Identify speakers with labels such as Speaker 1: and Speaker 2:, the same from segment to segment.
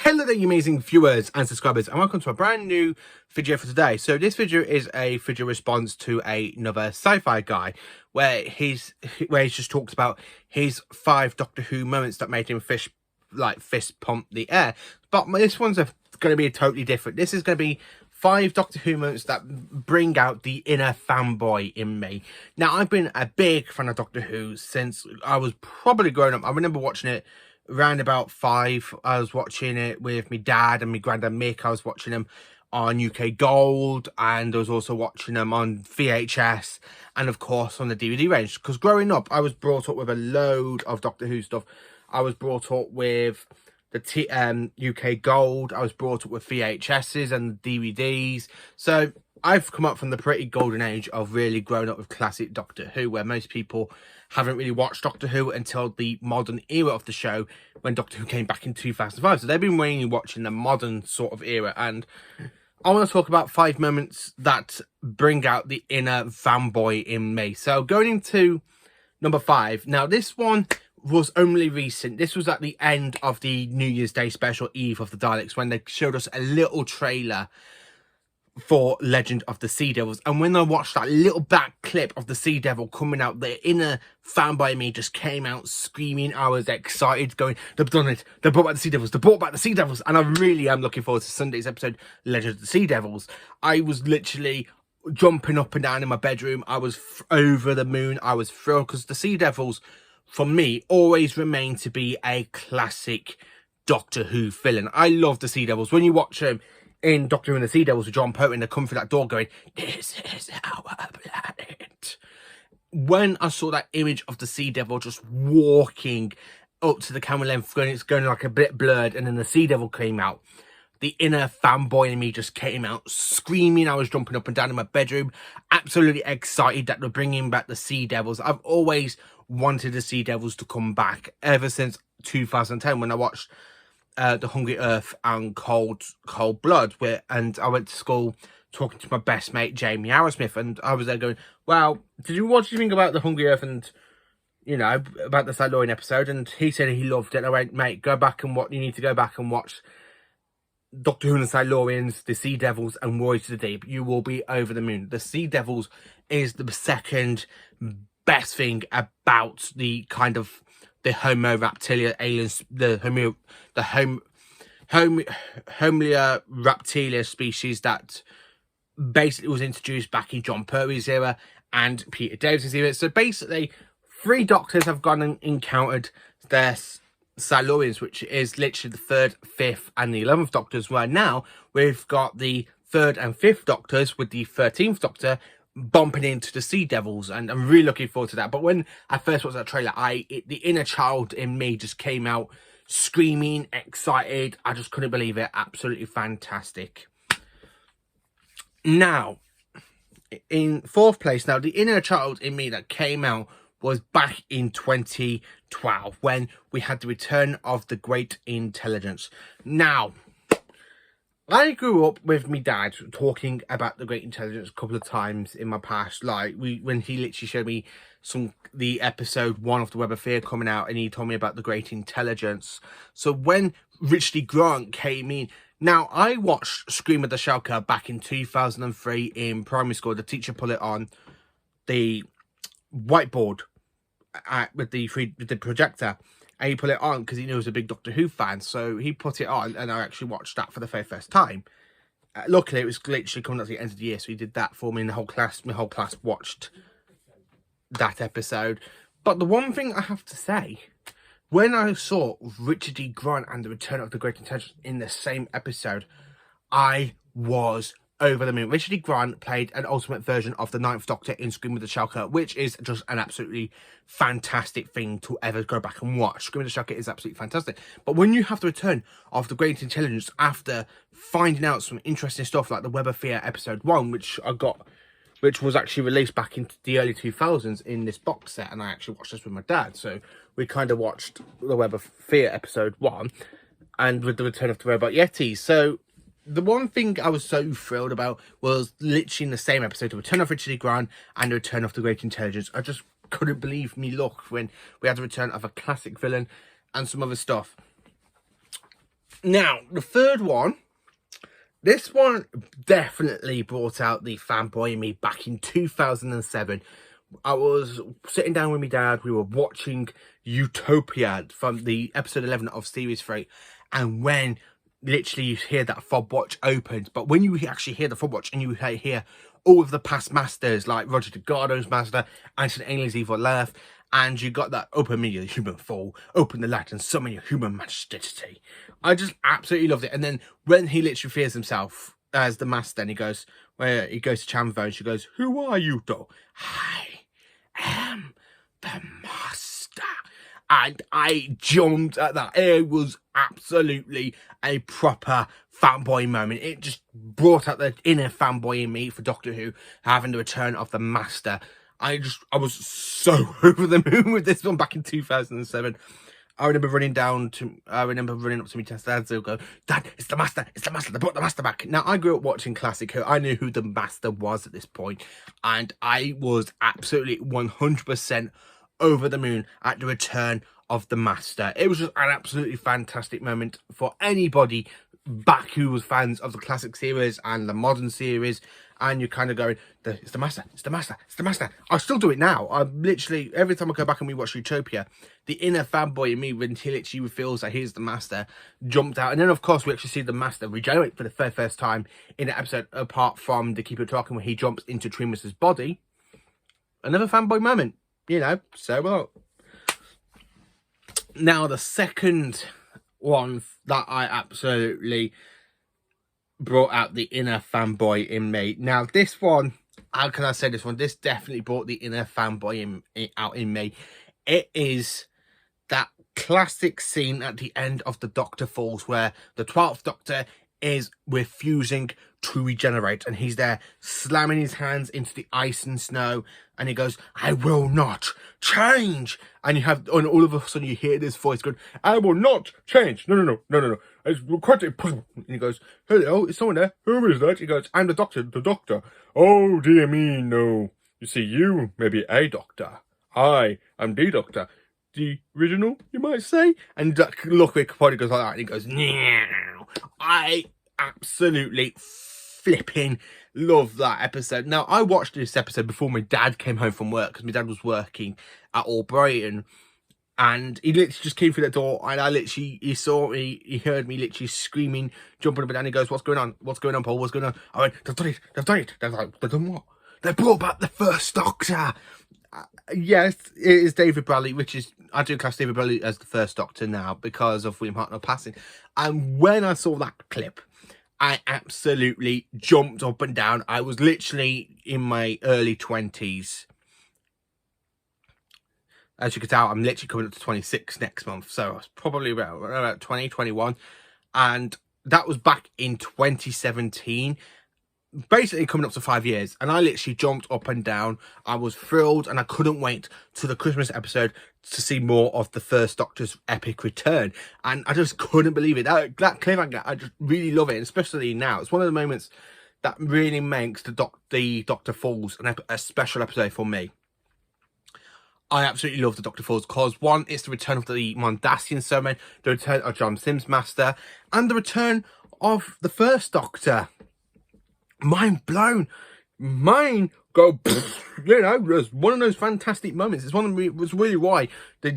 Speaker 1: Hello there, you amazing viewers and subscribers, and welcome to a brand new video for today. So this video is a video response to another sci-fi guy where he just talks about his 5 Doctor Who moments that made him fist pump the air. But this one's going to be totally different. This is going to be 5 Doctor Who moments that bring out the inner fanboy in me. Now, I've been a big fan of Doctor Who since I was probably growing up. I remember watching it around about 5. I was watching it with my dad and my granddad Mick. I was watching them on UK Gold, and I was also watching them on VHS and of course on the DVD range, because growing up I was brought up with a load of Doctor Who stuff. I was brought up with the UK Gold, I was brought up with VHSs and DVDs, so I've come up from the pretty golden age of really growing up with classic Doctor Who, where most people haven't really watched Doctor Who until the modern era of the show, when Doctor Who came back in 2005. So they've been mainly watching the modern sort of era, and I want to talk about 5 moments that bring out the inner fanboy in me. So going into number 5. Now, this one was only recent. This was at the end of the New Year's Day special, Eve of the Daleks, when they showed us a little trailer for Legend of the Sea Devils. And when I watched that little back clip of the Sea Devil coming out, the inner fanboy in me just came out screaming. I was excited, going, they've done it, they brought back the Sea Devils, they brought back the Sea Devils. And I really am looking forward to Sunday's episode, Legend of the Sea Devils. I was literally jumping up and down in my bedroom. I was over the moon. I was thrilled, because the Sea Devils, for me, always remain to be a classic Doctor Who villain. I love the Sea Devils. When you watch them in Doctor Who and the Sea Devils with John Poe, and they come through that door going, "This is our planet." When I saw that image of the Sea Devil just walking up to the camera length, it's going like a bit blurred, and then the Sea Devil came out, the inner fanboy in me just came out screaming. I was jumping up and down in my bedroom, absolutely excited that they're bringing back the Sea Devils. I've always wanted the Sea Devils to come back ever since 2010, when I watched The Hungry Earth and Cold Blood, and I went to school talking to my best mate Jamie Arrowsmith, and I was there going, "Well, what do you think about The Hungry Earth and, you know, about the Silurian episode?" And he said he loved it. And I went, "Mate, go back and you need to go back and watch Doctor Who and the Silurians, the Sea Devils, and Voyage to the Deep. You will be over the moon." The Sea Devils is the second best thing about the kind of the Homo reptilia aliens, the Homo reptilia species that basically was introduced back in John Pertwee's era and Peter Davis's era. So basically, 3 doctors have gone and encountered their Silurians, which is literally the 3rd, 5th, and the 11th Doctors. Where now we've got the 3rd and 5th Doctors with the 13th Doctor bumping into the Sea Devils, and I'm really looking forward to that. But when I first watched that trailer, the inner child in me just came out screaming, excited. I just couldn't believe it. Absolutely fantastic. Now, in 4th place, now the inner child in me that came out was back in 2012, when we had the return of the Great Intelligence. Now, I grew up with my dad talking about the Great Intelligence a couple of times in my past. Like, when he literally showed me the episode 1 of the Web of Fear coming out, and he told me about the Great Intelligence. So when Richard E. Grant came in, now I watched Scream of the Shelker back in 2003 in primary school. The teacher put it on the whiteboard with the projector, and he put it on because he knew I was a big Doctor Who fan. So he put it on, and I actually watched that for the very first time. Luckily, it was literally coming up to the end of the year, so he did that for me, and my whole class watched that episode. But the one thing I have to say, when I saw Richard E. Grant and the Return of the Great Intelligence in the same episode, I was over the moon. Richard E. Grant played an ultimate version of the 9th Doctor in Scream of the Shelker, which is just an absolutely fantastic thing to ever go back and watch. Scream of the Shelker is absolutely fantastic. But when you have the return of the Great Intelligence after finding out some interesting stuff like the Web of Fear episode 1, which was actually released back in the early 2000s in this box set, and I actually watched this with my dad. So we kind of watched the Web of Fear episode 1, and with the return of the Robot Yeti. So the one thing I was so thrilled about was literally in the same episode, the return of Richard E. Grant and the return of the Great Intelligence. I just couldn't believe me luck when we had the return of a classic villain and some other stuff. Now, the third one, this one definitely brought out the fanboy in me back in 2007. I was sitting down with my dad, we were watching Utopia from the episode 11 of series 3, and when literally you hear that fob watch opens, but when you actually hear the fob watch and you hear all of the past masters like Roger Delgado's master, Ancient Aliens Evil Earth, and you got that open me, the human fall, open the light and summon your human majesty. I just absolutely loved it. And then when he literally fears himself as the master, and he goes to Chanvo, and she goes, "Who are you, though?" "I am the master." And I jumped at that. It was absolutely a proper fanboy moment. It just brought out the inner fanboy in me for Doctor Who, having the return of the master. I was so over the moon with this one back in 2007. I remember running up to my dad and go, "Dad, it's the master, they brought the master back." Now, I grew up watching Classic Who. I knew who the master was at this point, and I was absolutely 100% over the moon at the return of the master. It was just an absolutely fantastic moment for anybody back who was fans of the classic series and the modern series, and you're kind of going, "It's the master, it's the master, it's the master." I still do it now. I literally, every time I go back and we watch Utopia, the inner fanboy in me, when he literally reveals that he's the master, jumped out. And then of course we actually see the master regenerate for the very first time in the episode, apart from the Keeper Talking, where he jumps into Tremus's body. Another fanboy moment, you know. So well, now the second one that I absolutely brought out the inner fanboy in me. Now this one, how can I say this one? This definitely brought the inner fanboy out in me. It is that classic scene at the end of the Doctor Falls, where the 12th Doctor is refusing to regenerate, and he's there slamming his hands into the ice and snow, and he goes, "I will not change." And all of a sudden you hear this voice going, "I will not change. No. It's quite impossible." And he goes, "Hello, is someone there? Who is that?" He goes, "I'm the doctor. "Oh, dear me, no. You see, you may be a doctor. I am the doctor. The original, you might say." And Ludwig Capaldi goes like that, and he goes, "Meow." I absolutely flipping love that episode. Now, I watched this episode before my dad came home from work, because my dad was working at Albrighton, and he literally just came through the door, and he saw me, he heard me literally screaming, jumping up and down. He goes, "What's going on, Paul? What's going on?" I went, "They've done it. They're like, they've done what? They brought back the first Doctor." Yes, it is David Bradley, which is, I do class David Bradley as the first Doctor now because of William Hartnell passing. And when I saw that clip, I absolutely jumped up and down. I was literally in my early 20s. As you can tell, I'm literally coming up to 26 next month. So I was probably about 20, 21. And that was back in 2017. Basically coming up to 5 years, and I literally jumped up and down. I was thrilled, and I couldn't wait to the Christmas episode to see more of the first Doctor's epic return. And I just couldn't believe it. That cliffhanger, I just really love it, and especially now. It's one of the moments that really makes the Doctor Falls a special episode for me. I absolutely love the Doctor Falls because, one, it's the return of the Mondasian Ceremony, the return of John Sims Master, and the return of the first Doctor. Mind blown. Mine go, you know, it's one of those fantastic moments. It's was really why the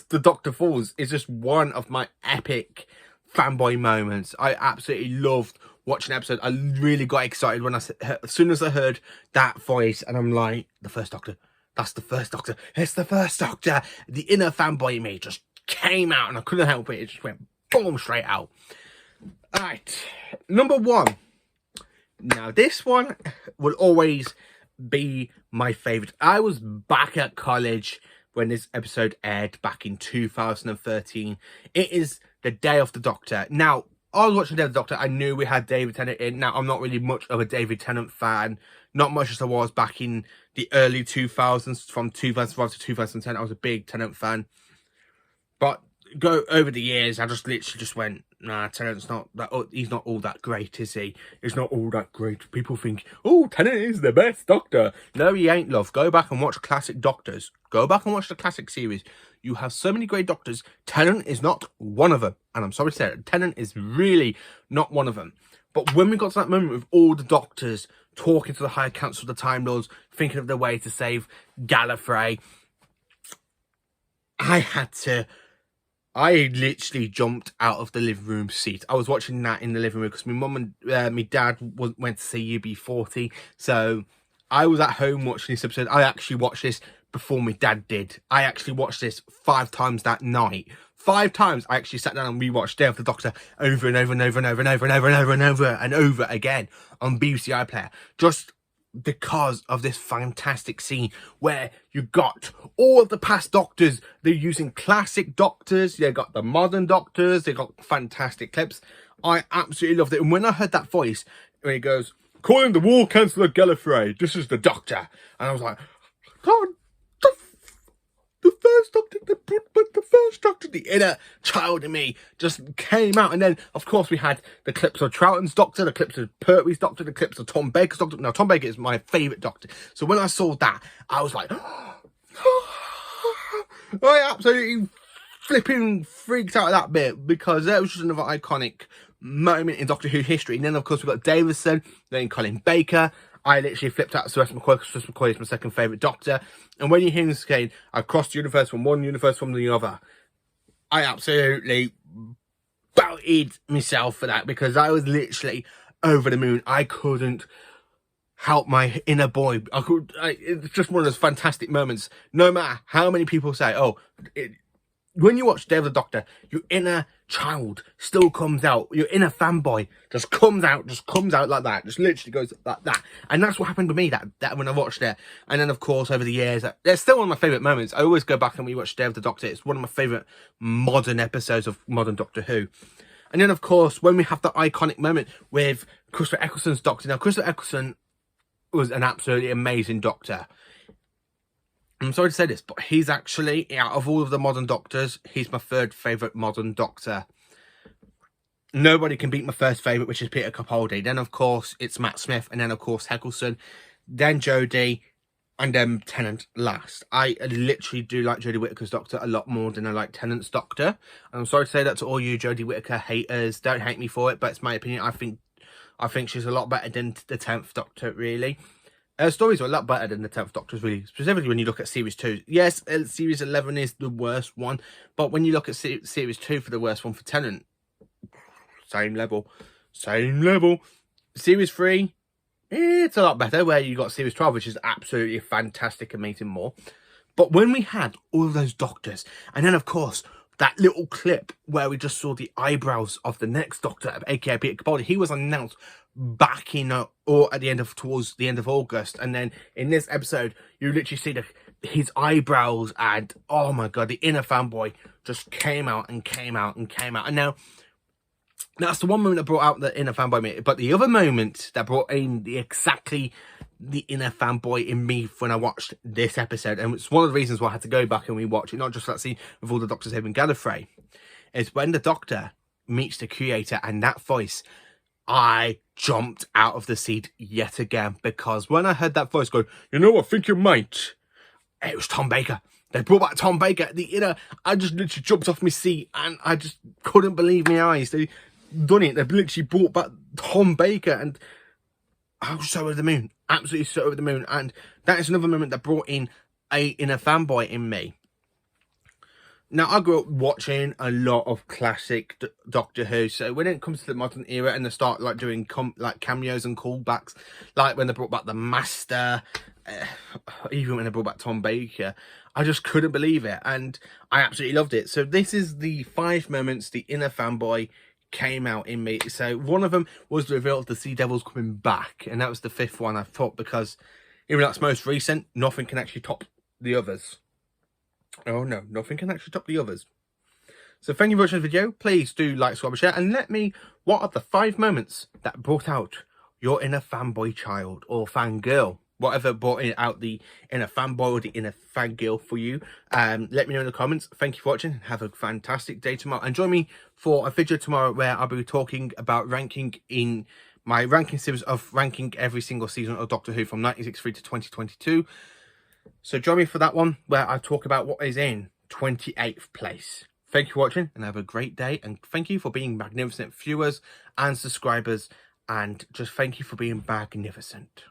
Speaker 1: Doctor Falls is just one of my epic fanboy moments. I absolutely loved watching the episode. I really got excited when as soon as I heard that voice, and I'm like, the first Doctor. That's the first Doctor. It's the first Doctor. The inner fanboy in me just came out, and I couldn't help it. It just went boom, straight out. All right, number one. Now, this one will always be my favourite. I was back at college when this episode aired back in 2013. It is The Day of the Doctor. Now, I was watching The Day of the Doctor. I knew we had David Tennant in. Now, I'm not really much of a David Tennant fan. Not much as I was back in the early 2000s. From 2005 to 2010, I was a big Tennant fan. But over the years, I just literally just went, nah, Tennant's not that. Oh, he's not all that great, is he? He's not all that great. People think, oh, Tennant is the best Doctor. No, he ain't, love. Go back and watch classic Doctors. Go back and watch the classic series. You have so many great Doctors. Tennant is not one of them. And I'm sorry to say it, Tennant is really not one of them. But when we got to that moment with all the Doctors talking to the High Council of the Time Lords, thinking of the way to save Gallifrey, I literally jumped out of the living room seat. I was watching that in the living room because my mum and my dad went to see UB40. So I was at home watching this episode. I actually watched this before my dad did. I actually watched this 5 times that night. 5 times I actually sat down and rewatched Day of the Doctor over and over and over and over and over and over and over and over and over again on BBC iPlayer. Just because of this fantastic scene where you got all of the past Doctors. They're using classic Doctors. They got the modern Doctors. They got fantastic clips. I absolutely loved it. And when I heard that voice, when he goes, calling the War Councillor Gallifrey, this is the Doctor. And I was like, God, the first Doctor, the inner child in me just came out. And then, of course, we had the clips of Troughton's Doctor, the clips of Pertwee's Doctor, the clips of Tom Baker's Doctor. Now, Tom Baker is my favourite Doctor. So when I saw that, I was like, I absolutely flipping freaked out at that bit, because that was just another iconic moment in Doctor Who history. And then, of course, we've got Davison, then Colin Baker. I literally flipped out Sylvester McCoy, because Sylvester McCoy is my second favourite Doctor. And when you hear him saying, I crossed the universe from one universe from the other, I absolutely belted myself for that, because I was literally over the moon. I couldn't help my inner boy. It's just one of those fantastic moments. No matter how many people say, oh, when you watch Day of the Doctor, your inner child still comes out. Your inner fanboy just comes out like that. Just literally goes like that. And that's what happened with me that when I watched it. And then, of course, over the years, it's still one of my favourite moments. I always go back and rewatch Day of the Doctor. It's one of my favourite modern episodes of modern Doctor Who. And then, of course, when we have the iconic moment with Christopher Eccleston's Doctor. Now, Christopher Eccleston was an absolutely amazing Doctor. I'm sorry to say this, but he's actually, out of all of the modern Doctors, he's my 3rd favourite modern Doctor. Nobody can beat my first favourite, which is Peter Capaldi. Then, of course, it's Matt Smith. And then, of course, Eccleston. Then Jodie. And then Tennant last. I literally do like Jodie Whittaker's Doctor a lot more than I like Tennant's Doctor. And I'm sorry to say that to all you Jodie Whittaker haters. Don't hate me for it, but it's my opinion. I think she's a lot better than the 10th Doctor, really. Her stories are a lot better than the 10th Doctor's, really. Specifically when you look at Series 2. Yes, Series 11 is the worst one. But when you look at Series 2 for the worst one for Tennant, same level. Same level. Series 3, it's a lot better. Where you got Series 12, which is absolutely fantastic, amazing more. But when we had all of those Doctors, and then, of course, that little clip where we just saw the eyebrows of the next Doctor, aka Peter Capaldi, he was announced back in or at the end of towards the end of August, and then in this episode you literally see his eyebrows, and oh my god, the inner fanboy just came out and came out and came out. And now that's the one moment that brought out the inner fanboy me, but the other moment that brought in exactly the inner fanboy in me when I watched this episode, and it's one of the reasons why I had to go back and rewatch it, not just that scene with all the Doctors having Gallifrey, is when the Doctor meets the Creator, and that voice, I jumped out of the seat yet again, because when I heard that voice go, you know, I think you might, it was Tom Baker. They brought back Tom Baker. I just literally jumped off my seat, and I just couldn't believe my eyes. They done it. They literally brought back Tom Baker, and I was so over the moon. Absolutely so over the moon. And that is another moment that brought in a inner fanboy in me. Now, I grew up watching a lot of classic Doctor Who, so when it comes to the modern era and they start like doing cameos and callbacks, like when they brought back the Master, even when they brought back Tom Baker, I just couldn't believe it, and I absolutely loved it. So this is the 5 moments the inner fanboy came out in me. So one of them was the reveal of the Sea Devils coming back, and that was the 5th one, I thought, because even though that's most recent, nothing can actually top the others. Oh no, nothing can actually top the others. So thank you for watching this video. Please do like, subscribe, and share, and let me, what are the 5 moments that brought out your inner fanboy child or fangirl? whatever brought it out the inner fanboy or the inner fangirl for you. Let me know in the comments. Thank you for watching. Have a fantastic day tomorrow, and join me for a video tomorrow where I'll be talking about ranking in my ranking series of ranking every single season of Doctor Who from 1963 to 2022. So join me for that one where I talk about what is in 28th place. Thank you for watching and have a great day, and thank you for being magnificent viewers and subscribers, and just thank you for being magnificent.